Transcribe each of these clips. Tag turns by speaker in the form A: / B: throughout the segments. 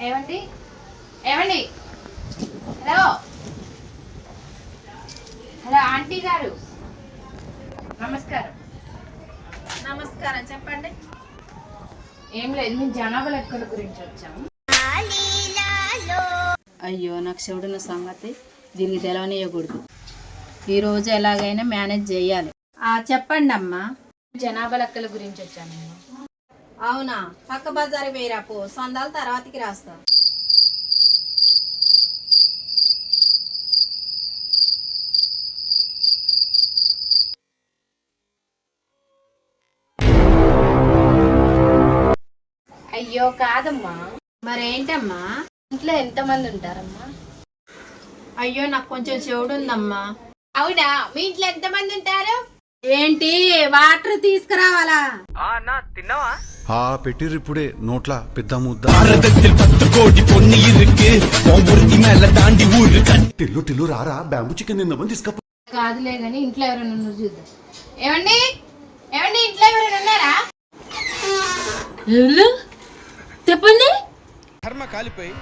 A: ఏమండి ఏమండి hello hello aunty గారు నమస్కారం.
B: నమస్కారం, చెప్పండి.
A: ఏం లేదు, మేము జనాభా లెక్కల గురించి వచ్చాము.
B: అయ్యో, నాకు చెవుడున్న సంగతి దీనికి తెలవనియకూడదు. ఈరోజు ఎలాగైనా మేనేజ్ చేయాలి. చెప్పండి అమ్మా.
A: జనాభా లెక్కల గురించి వచ్చాను.
B: అవునా, పక్క బజారు వేరాపు సొందాలు తర్వాతకి రాస్తా.
A: అయ్యో కాదమ్మా.
B: మరేంటమ్మా?
A: ఇంట్లో ఎంతమంది ఉంటారమ్మా?
B: అయ్యో, నాకు కొంచెం చెవుడు ఉందమ్మా.
A: అవునా, మీ ఇంట్లో ఎంతమంది ఉంటారు?
B: ఏంటి, వాటర్ తీసుకురావాలా?
C: తిన్నావా?
D: పెట్టిరిప్పుడే నోట్ల పెద్ద ముద్ద. టిల్లు రారా, బ్యాంబు చికెన్ తిందామని తీసుకపో.
A: కాదులే గాని ఇంట్లో ఎవరైనా ఉన్నారు చూద్దాం. ఏమండి ఏమండి, ఇంట్లో ఎవరైనా ఉన్నారా?
B: చెప్పండి.
C: కర్మ కాలిపోయి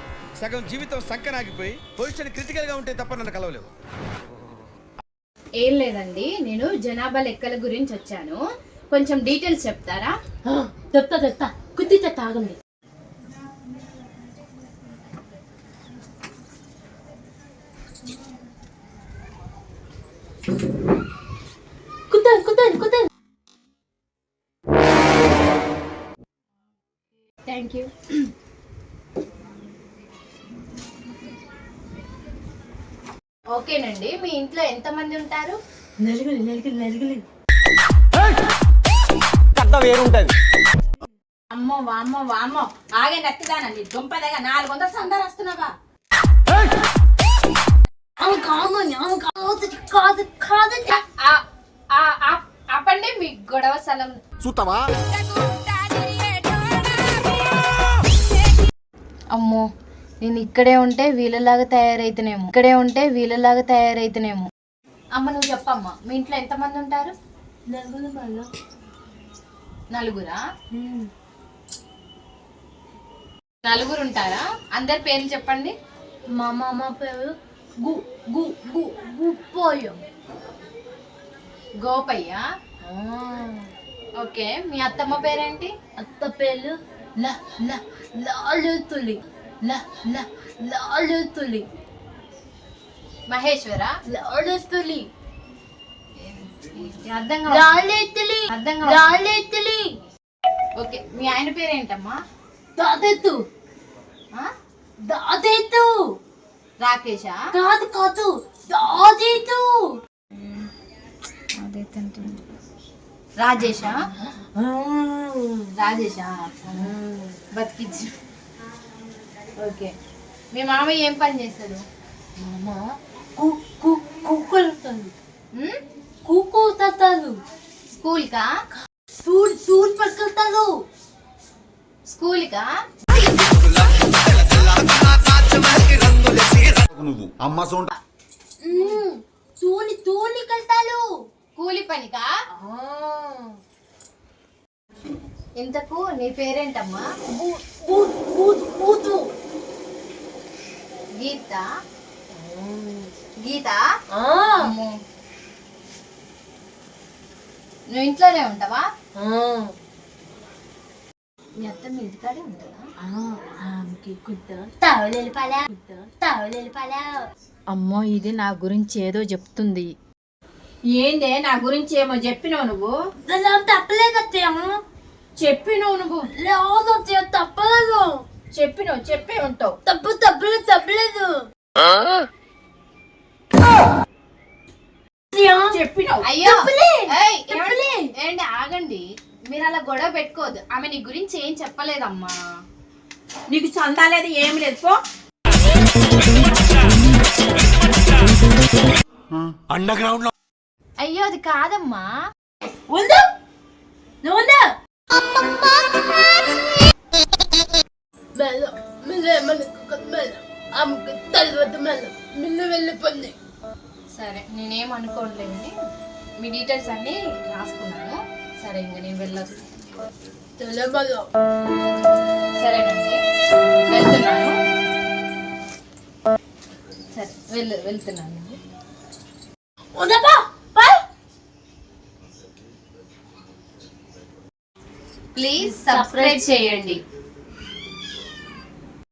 C: సగం జీవితం సంకనాగిపోయి పొజిషన్ క్రిటికల్ గా ఉంటే తప్ప నన్ను కలవలేవు.
A: ఏం లేదండి, నేను జనాభా లెక్కల గురించి వచ్చాను. కొంచెం డీటెయిల్స్ చెప్తారా?
B: చెప్తా కుత్తి తాగండి. కుత్త
A: థ్యాంక్ యూ. ఓకేనండి, మీ ఇంట్లో ఎంతమంది ఉంటారు?
B: నలుగురు.
C: వేరుంటది.
B: అమ్మో వామ్మో ఆగే నత్తిదానండి దుంపదగా 400 సందాలు వస్తున్నావా?
A: అప్పండి మీ గొడవ స్థలం
D: చూస్తావా?
A: అమ్మో, నేను ఇక్కడే ఉంటే వీళ్ళలాగా తయారైతేనేమో. అమ్మ నువ్వు చెప్పమ్మా, మీ ఇంట్లో ఎంతమంది ఉంటారు? నలుగురా? నలుగురు ఉంటారా? అందరి పేర్లు చెప్పండి.
B: మా మామ పేరు
A: గోపయ్య. ఓకే, మీ అత్తమ్మ పేరేంటి?
B: అత్త పేరు లాలుతులి.
A: మహేశ్వర.
B: లాలుతులి.
A: అర్థం ఓకే, మీ ఆయన పేరేంటమ్మా?
B: దాదేతు.
A: రాకేషా?
B: కాదు దాదేతు.
A: రాజేషా? బతికించు. ఓకే, మీ మామయ్య ఏం పని చేస్తాడు?
B: కూకుతాను.
A: స్కూల్ కా?
B: స్కూల్ పట్టుకెళ్తాను.
A: స్కూల్ కా?
D: నువ్వు అమ్మ సొంట
B: తూలికెళ్తాను.
A: కూలి పనికా? ఇంతకు నీ పేరేంటమ్మా? గీత. అమ్మో, నువ్వు ఇంట్లోనే ఉంటావా? మీ అత్త మీ ఇంటికాడే ఉంటుందా?
B: అమ్మో, ఇది నా గురించి ఏదో చెప్తుంది. ఏందే నా గురించి ఏమో చెప్పినావు నువ్వు?
E: తప్పలేదమ్మా.
B: చెప్పినావు నువ్వు?
E: లేదు తప్పలేదు.
B: చెప్పే ఉంటావు.
E: తప్పలేదు.
B: చెప్పినావు.
A: అయ్యో ఏంటి, ఆగండి. మీరు అలా గొడవ పెట్టుకోవద్దు. ఆమె నీ గురించి ఏం చెప్పలేదమ్మా.
B: నీకు చందాలేదు ఏమి లేదు పో.
D: అండర్ గ్రౌండ్ లో.
A: అయ్యో అది కాదమ్మా.
E: వెళ్ళిపోయింది.
A: సరే, నేనేం అనుకోవట్లేదు కానీ మీ డీటెయిల్స్ అన్ని రాసుకున్నాను. సరే, ఇంకా నేను వెళ్ళదు.
E: తెలియదు.
A: సరేనండి, వెళ్తున్నాను.
B: సరే వెళ్తున్నాను.
E: ఉండపా బాయ్.
A: ప్లీజ్ సబ్స్క్రైబ్ చేయండి.